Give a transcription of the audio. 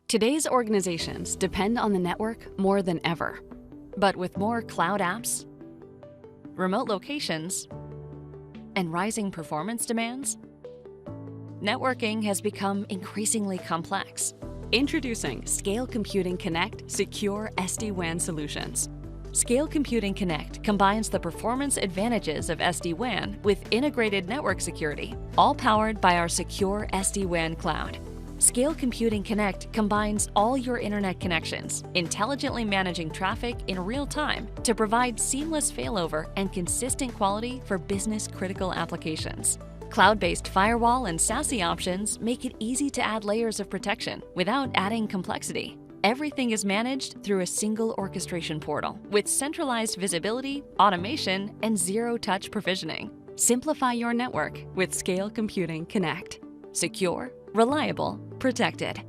Today's organizations depend on the network more than ever. But with more cloud apps, remote locations, and rising performance demands, networking has become increasingly complex. Introducing Scale Computing Connect Secure SD-WAN Solutions. Scale Computing Connect combines the performance advantages of SD-WAN with integrated network security, all powered by our secure SD-WAN cloud. Scale Computing Connect combines all your internet connections, intelligently managing traffic in real time to provide seamless failover and consistent quality for business-critical applications. Cloud-based firewall and SASE options make it easy to add layers of protection without adding complexity. Everything is managed through a single orchestration portal with centralized visibility, automation, and zero-touch provisioning. Simplify your network with Scale Computing Connect. Secure, reliable, protected.